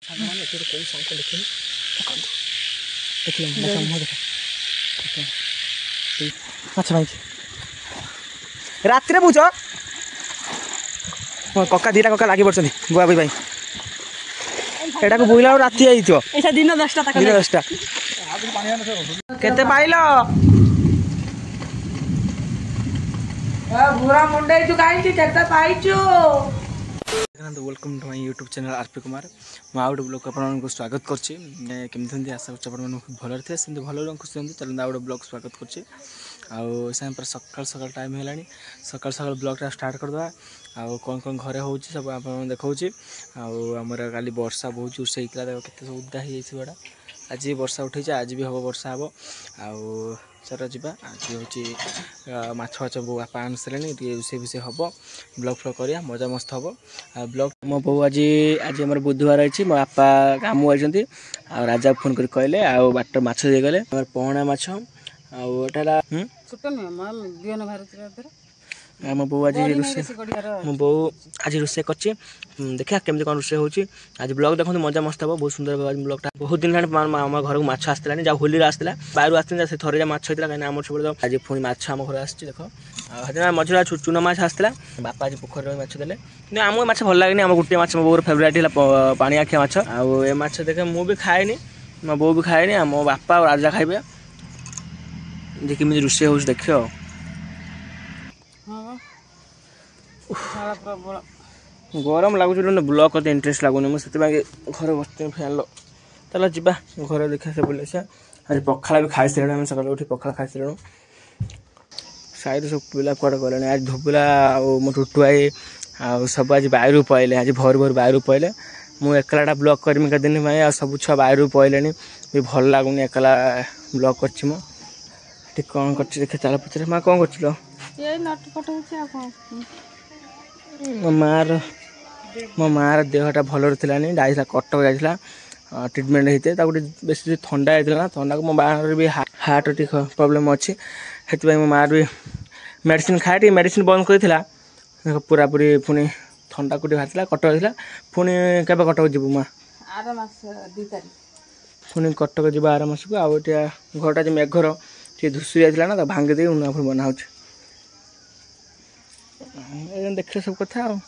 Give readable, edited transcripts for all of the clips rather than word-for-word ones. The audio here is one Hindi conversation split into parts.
सामान एतिर कोई साउंड देखिन देखिन देखिन मुह देख अच्छा भाई रात्रि बुझ कक्का दीटा कक्का लागी पड़छन बुआ भाई एटा को बुइला राति आइतो एटा दिन 10टा तक दिन 10टा केते पाइलो बुरा मुंडे तू काई छी केते पाइछु। Welcome to my YouTube channel RP Kumar मैं आउट ब्लॉग आपको स्वागत करछि केमथि आशा करछि आपन भलर थे सेमति भल रंग खुशी हंतु चल आउट ब्लॉग स्वागत करछि आउ से पर सकाल सकाल टाइम हेलानी सकाल सकाल ब्लॉग स्टार्ट कर दवा आउ कौन घरे होउछि सब आपन देखौछि आउ हमर काली वर्षा बहुत जोर से इकला देखो केते उद्दा हे जाइछि बडा आज वर्षा उठै आज भी हबो वर्षा हबो आउ चल जा आज हूँ माछ फाच बो बापा आनसारे रोसे भी हम ब्लॉग फ्लॉग करिया मजा मस्त हम ब्लॉग मो बो आज आज आम बुधवार अच्छी मो बापा काम आइंट आ राजा फोन कर कहले आ बाट माछ देगले पहना माछ आटा मो बो आज रोसे मो बो आज रोसे कर देखा केमती कौन रोसे होची आज ब्लॉग देखो मजा मस्त हम बहुत सुंदर ब्लॉग बहुत दिन आम घर को माछ आसला जहाँ होली आसला बाहर आसते से थोड़े माछ होता है कहीं सब आज पुणी माछ आम घर आस देख मझे चूना माछ आसला बापा आज पोखर माछ देले कि आमको माछ भल लगे आम गोटे माछ मो फेवरेट है पानी आखिया माछ आउ ए माछ देखे मुझे खाएनी मो बो भी खाएनी मो बापा और राजा खाइबे जे केमी रोसे हो देख गरम लगुच ब्लॉग करते इंटरेस्ट लगुनि मुझे घर बस फैन लो चलो जा घर देखा से बोले आज पखाड़ा भी खाई सारे सकाल उठी पखाड़ा खाई सारे साइड सब पिला कड़े गले आज धोपिला मो टुटु आई सब आज बाहर पड़े आज भोर भोर बाहर पड़े मुझे एकलाटा ब्लॉग करमी दिन आ सब छुआ बाहर पड़े भी भल लगुनि एकला ब्लॉग कर कौन कर देखे चल पचारे माँ कौन कर मो मार देहटा भल थी जाइला कटक जाइला ट्रिटमेंट होते बेस थंडा होता थंडा को मो बाहर भी हार्ट टी प्रॉब्लम अच्छी से मो मार भी मेडिसिन खाए मेडिसिन बंद कर पूरा पूरी पुणी थंडा को बाहर कटक था पुणी के कटक जीव माँ पुणी कटक जी आर मस को आउटा घरटा जो मेघर टे धूसरी जाता ना भांगी दे उन्ना बना हो देखिए सब कथा आम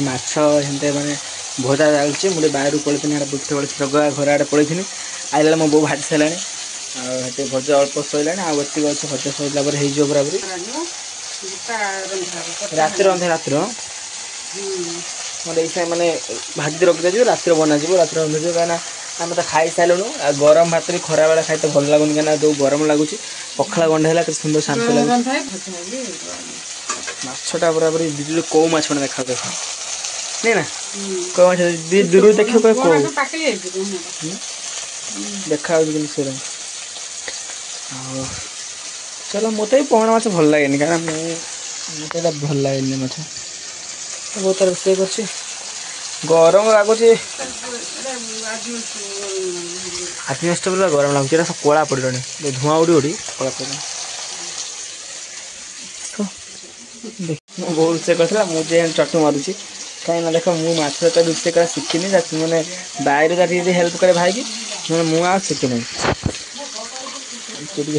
माछ माने भजा चलती मुझे बाहर पड़े बुझते पड़े जगह घर आड़े पड़े आइला मो बो भाजी सारे आते भजा अल्प सैला आती अच्छे भजा सैला हो बराबर राति रंधे रातिर मतलब माने भाजी रखी दे रातिर बनाज रातिर रंधे कहीं आम तो खाई सारूँ गरम भात भी खरा बेला खाई तो भल लगुनि कहीं जो गरम लगुच पखाड़ा गंडा है सुंदर शांत लगे माछटा बराबर बिजली कौ माछ देखा नहीं ना कौ माछ दूर देख देखा चलो मत भी पहना माछ भल लगे कहीं मत भल लगे माछ बहुत रोसे कर गरम लगुच हाथी नष्ट गरम लगुच सब कला पड़े धुआं उड़ी उड़ी कला पड़ बहुत रोसे कर मुझे चटू मारुची कहीं देख मुझे तो रोसे कर शिखिनी मैंने बाहर हेल्प करे भाई की मुझे शिखी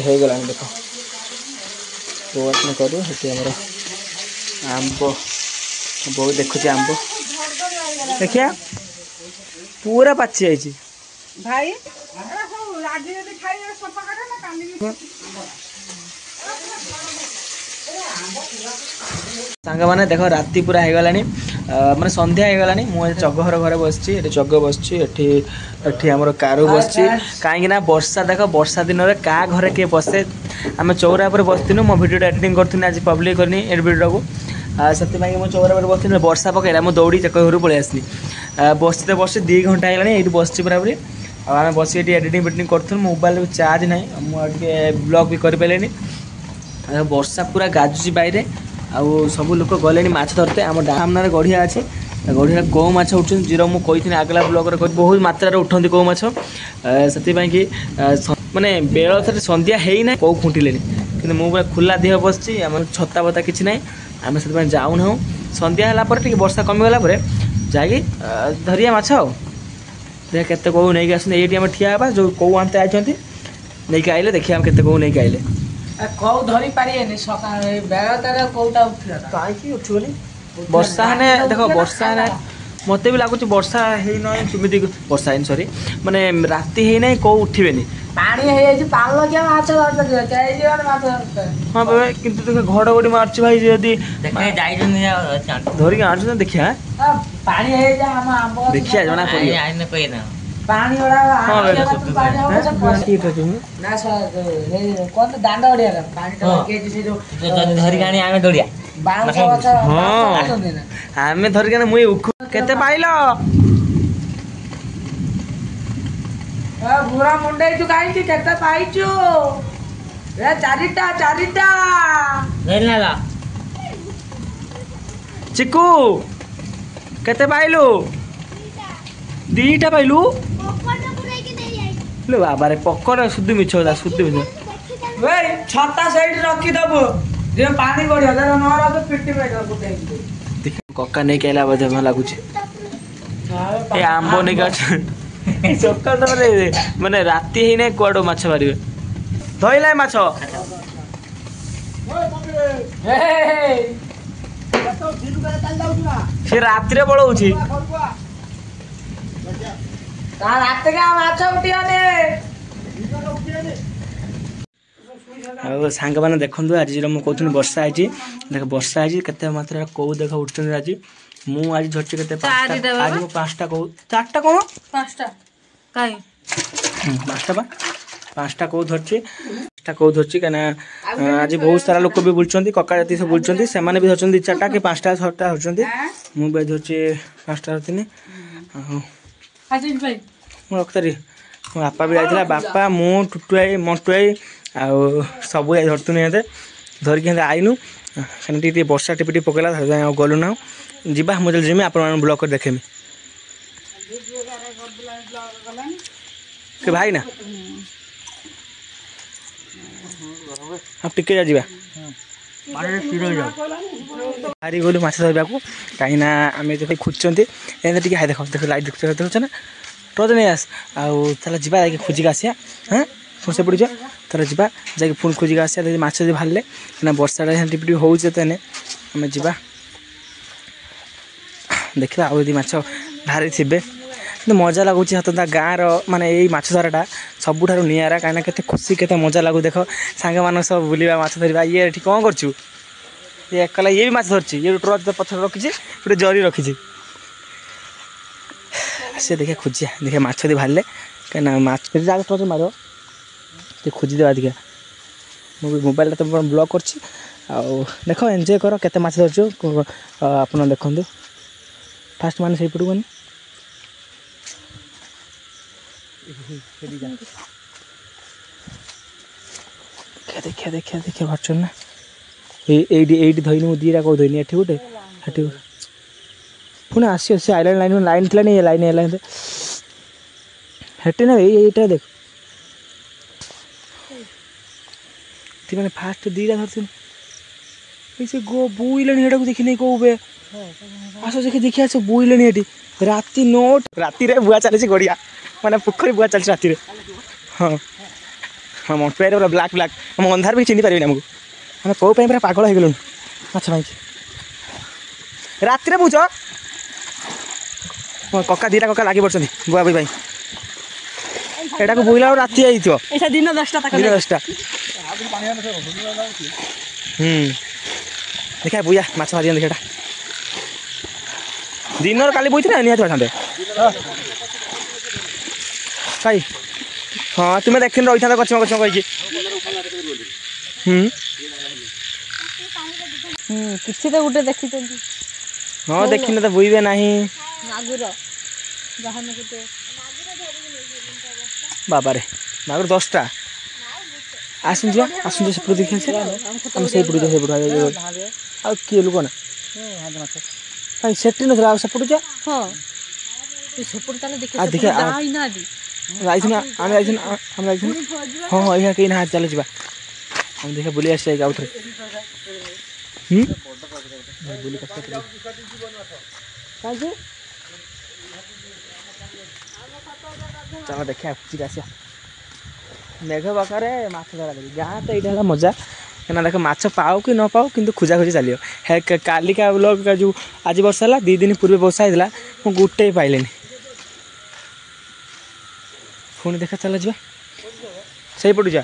होगला देख तो कर आंब बहुत देखुचे आंब देखिया पूरा पाची जाइए भाई सांग मैंने देख राति पूरा हो गला माने संध्या हो गला मुझे जगहर घरे बस जग बस आमर कारू बस कहीं वर्षा देख वर्षा दिन में क्या घरे किए बसे आम चौरा पर बसनु मो भिडियो एडिटिंग करूँ आज पब्लिक करनी ए भिडियो को से मो चौरा पर बस वर्षा पकड़ा मुझे दौड़ी चक घर पलि आसली बस तो बस 2 घंटा है ये बस बराबर आम बस एडिटिंग फेडिटिंग करूँ मोबाइल भी चार्ज ना मुझे ब्लॉग भी करें वर्षा पूरा गाजुची बाहर आउ सब लोग गले माछ धरते आम सामने गढ़िया अच्छे गढ़िया कौ माछ उठ जीरो मुझे आगला ब्लॉग बहुत मात्रा उठती कौ माछ से माने बेल संध्या है कौ खुंटिले कि मुझे खुला देह बस छता बता कि ना आम से जाऊना संध्या है वर्षा कमिगला ଯାଇକି ଧରିବା ମାଛ ଆଉ ଦେଖିଆ କେତେ କୋଉ ନେଇକି ଆସନ୍ତି। ଏଇଠି ଆମେ ଠିଆ ହେବା ଯେଉଁ କୋଉ ଆଣତେ ଆଇଛନ୍ତି ନେଇକି ଆଇଲେ ଦେଖିବା ଆମେ କେତେ କୋଉ ନେଇକି ଆଇଲେ। କୋଉ ଧରି ପାରିବେନି ସକାଳେ ବେଳ ତାର କୋଉଟା ଉଠିଲା କାହିଁକି ଉଠିବନି ବର୍ଷା ହେନେ ଦେଖ ବର୍ଷା ହେନେ ମତେ ବି ଲାଗୁଛି ବର୍ଷା ହେଇନାହିଁ ସେମିତି ବର୍ଷା ହେଇନି ସରି ମାନେ ରାତି ହେଇନାହିଁ କୋଉ ଉଠିବେନି। ପାଣି ହେଇଯାଇଛି ପାଲ କିଆ ମାଛ ଧରିଛନ୍ତି ମାଛ ହଁ ବାବା କିନ୍ତୁ ଦେଖ ଘଡଘଡି ମାରୁଛି ଭାଇ ଯଦି ଯାଇଛନ୍ତି ଧରିକି ଆଣୁଛନ୍ତି ଦେଖିବା ପାଣି ହେଇଯାଇଛି ଆମ ଆମ୍ବ ଦେଖିବା ଜଣା ପଡିବ। ପାଣି ହଁ ଭାଇ ନା କହନ୍ତୁ ଦାଣ୍ଡ ଓଡିଆ ପାଣି ହେଇଯାଇଛି ସେ ଯୋଉ ଧରିକି ଆଣି ଆମେ ଦୌଡ଼ିଆ ବାଉଁଶ ଗଛ ଅଛନ୍ତି ନା ଆମେ ଧରିକି ମୁଇଁ କେତେ ପାଇଲ ବୁଢା ମୁଣ୍ଡେଇଛୁ କାହିଁକି କେତେ ପାଇଛୁ ଏ ଚାରିଟା ଚିକୁ କେତେ ପାଇଲୁ ଦିଟା ପାଇଲୁ ବାବାରେ ପକଡ ସୁଧୁ ମିଛ କଥା ସୁଧୁ ମିଛ ଏଇ ଛତା ସେଇଠି ରଖିଦବୁ ଯେ ପାଣି ପଡିବ ନ ରଖ ପିଟି ପଡିବ କକା ନେଇକି ଆଇଲା ବୋଧେ ଭଲ ଲାଗୁଛି ଏ ଆମ୍ବ ନେଇକି ଅଛି ସକାଳ ମାନେ ରାତି ହେଇନାହିଁ କୁଆଡୁ ମାଛ ମାରିବେ ଧଇଲା ମାଛ ସେ ରାତିରେ ପଳଉଛି ରାତିରେ ମାଛ ଉଠିବନି ଆଉ ସାଙ୍ଗମାନେ ଦେଖନ୍ତୁ ଆଜି ମୁଁ କହୁଥିଲି ବର୍ଷା ହେଇଛି ଦେଖ ବର୍ଷା ହେଇଛି କେତେ ମାତ୍ରାରେ କୋଉ ଦେଖ ଉଠୁଛନ୍ତି ଆଜି ମୁଁ ଆଜି ଧରିଛି କେତେ ଆଜି ମୁଁ 5ଟା କୋଉ 4ଟା କଣ 5ଟା କାଇଁ 5ଟା କୋଉ ଧରିଛି 5ଟା କୋଉ ଧରିଛି କାହିଁକିନା ଆଜି ବହୁତ ସାରା ଲୋକ ବି ବୁଲୁଛନ୍ତି କକା ଜାତି ସବୁ ବୁଲୁଛନ୍ତି ସେମାନେ ବି ଧରିଛନ୍ତି 4ଟା କି 5ଟା 6ଟା ଧରିଛନ୍ତି ମୁଁ ବି ଧରିଛି 5ଟା ଧରିଥିଲି ଆଉ ମୁଁ ରଖିଥିଲି ମୋ ବାପା ବି ଯାଇଥିଲା ବାପା ମୁଁ ଟୁଟୁଆଇ ମଣ୍ଟୁଆଇ ଆଉ ସବୁ ଧରୁଥିଲୁ ଏତେ ଧରିକି ଏମିତି ଆଇନୁ ସେମିତି ଟିକେ ବର୍ଷା ଟିପି ଟିପି ପକେଇଲା ଆଉ ଗଲୁ ନା ଯିବା ମୁଁ ଯେତେବେଳେ ଯିମି ଆପଣମାନଙ୍କୁ ବ୍ଲଗ୍ କରି ଦେଖେଇମି ସେ ଭାଇ ନା ଆଉ ଟିକେ ଯିବା ବାହାରି ଗଲୁ ମାଛ ଧରିବାକୁ କାହିଁକିନା ଆମେ ଯେତେ ଖୋଜୁଛନ୍ତି ଏମିତି ଟିକେ ହାଇ ଦେଖ ଦେଖ ଲାଇଟ୍ ଦେଖୁଛ ନା ଟର୍ଚ୍ଚ ନେଇ ଆସ ଆଉ ତାହେଲେ ଯିବା ଯାଇକି ଖୋଜିକି ଆସିବା ହଁ ପୁଣି ସେପଟେ ଯିବା ତାହେଲେ ଯିବା ଯାଇକି ପୁଣି ଖୋଜିକି ଆସିବା ଯଦି ମାଛ ଯଦି ବାହାରିଲେ କାହିଁକିନା ବର୍ଷାଟା ଟିପି ଟିପି ହେଉଛି ତାହେଲେ ଆମେ ଯିବା ଦେଖିବା ଆଉ ଯଦି ମାଛ ବାହାରିଥିବେ କିନ୍ତୁ ମଜା ଲାଗୁଛି ସତ ଗାଁର ମାନେ ଏଇ ମାଛ ଧରାଟା ସବୁଠାରୁ ନିଆରା କାହିଁକିନା କେତେ ଖୁସି କେତେ ମଜା ଲାଗୁ ଦେଖ ସାଙ୍ଗମାନଙ୍କ ସହ ବୁଲିବା ମାଛ ଧରିବା ଇଏ ଏଠି କ'ଣ କରୁଛୁ ଇଏ ଏକଲା ଇଏ ବି ମାଛ ଧରିଛି ଇଏ ଟ୍ରଚ୍ ପଛରେ ରଖିଛି ଗୋଟେ ଜରି ରଖିଛି ସେ ଦେଖିଆ ଖୋଜିବା ଦେଖିଆ ମାଛ ଯଦି ବାହାରିଲେ କାହିଁକିନା ମାଛ ଯଦି ଯାହା ଟ୍ରଚ୍ ମାରିବ ଟିକେ ଖୋଜିଦେବା ଦେଖିଆ ମୁଁ ବି ମୋବାଇଲଟା ତ ବ୍ଲଗ୍ କରିଛି ଆଉ ଦେଖ ଏନ୍ଜୟ କର କେତେ ମାଛ ଧରିଛୁ ଆପଣ ଦେଖନ୍ତୁ ଫାଷ୍ଟ ମାନେ ସେଇପଟକୁ ମାନେ ଦେଖିଆ ଦେଖିଆ ଦେଖିଆ ପାରୁଛନ୍ତି ନା ଏଇଠି ଧଇନି ମୁଁ ଦୁଇଟା କେଉଁ ଧଇନି ଏଠି ଗୋଟେ ସେଠି ପୁଣି ଆସିବ ସେ ଆଇଲାଇନ୍ ଲାଇନ୍ ଥିଲା ନି ଲାଇନ୍ ହେଲା ହେଠି ନା ଏଇଟା ଦେଖ ଏଠି ମାନେ ଫାଷ୍ଟ ଦୁଇଟା ଧରିଛନ୍ତି ଏଇ ସେ ବୋଇଲାଣି ସେଟାକୁ ଦେଖିନି କୋଉ ବେ ଆସ ଦେଖି ଆସ ବୋଇଲାଣି ଏଠି ରାତି 9 ରାତିରେ ବୁଆ ଚାଲିଛି ଗଡ଼ିଆ ମାନେ ପୋଖରୀ ବୁଆ ଚାଲିଛି ରାତିରେ ହଁ ହଁ ମଣ୍ଟୁଆରେ ପୁରା ବ୍ଲାକ୍ ଆମ ଅନ୍ଧାର ବି ଚିହ୍ନି ପାରିବେନି ଆମକୁ ଆମେ କୋଉ ପାଇଁ ପୁରା ପାଗଳ ହେଇଗଲୁଣି ମାଛ ପାଇଁକି ରାତିରେ ବୁଝ ମୋ କକା ଦୁଇଟା କକା ଲାଗି ପଡ଼ୁଛନ୍ତି ବୁଆ ବୁଇ ପାଇଁ ଏଟାକୁ ବୋଇଲା ବେଳକୁ ରାତି ହେଇଥିବ ଦିନ 10ଟା ଦିନ 10ଟା ଦେଖିଆ ବୁୟା ମାଛ ମାରି ଦେଖିଆଟା ଦିନର କାଲି ବୋଇଥିଲେ ନିହାତି ପାଇଥାନ୍ତେ କାଇ ହଁ ତୁମେ ଦେଖିନି ରହିଥାନ୍ତେ କଛମ କଛମ କହିକି କିଛି ତ ଗୋଟେ ଦେଖିଛନ୍ତି ହଁ ଦେଖିନେ ତ ବୋଇବେ ନାହିଁ ବାବାରେ ମାଗୁର 10ଟା ଆସନ୍ତୁ ସେପଟୁ ଦେଖି ଆସିବା ଆମେ ସେଇପଟୁ ସେଇପଟୁ ଆଉ କିଏ ଲୋକ ନା କାଇଁ ସେଠି ନଥିଲା ଆଉ ସେପଟୁ ଯା ହଁ ଦେଖିଆ ଯାଇଥିଲୁ ଆମେ ଯାଇଥିଲୁ ହଁ ହଁ ଏଇନା କେହି ନାହାନ୍ତି ଚାଲ ଯିବା ଆମେ ଦେଖିଆ ବୁଲି ଆସିବା ଆଉଥରେ चलो देखिए खुची आसिया मेघ पाखे माछ धरा देखी गाँ तो यहाँ मजा क्या देख माछ पाओ कि न पाओ कि खोजा खोजी चलो है कालिका ब्लॉग का जो आज वर्षा है 2 दिन पूर्व वर्षा होता मुझे गोटे पाइले पुणी देखा चल जा से पटू जा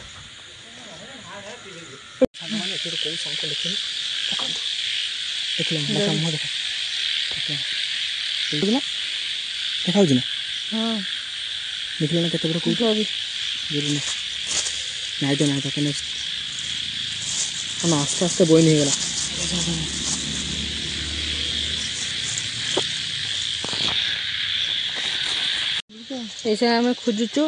देखा देखिल ना केत कौन नाई तो आस्ते आस्ते बोई नहीं गला ऐसे आम खोजुचु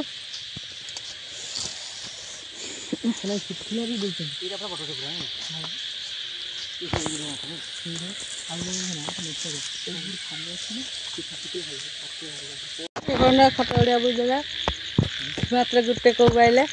खत उड़िया बुझा मात्र गोटे को पाइले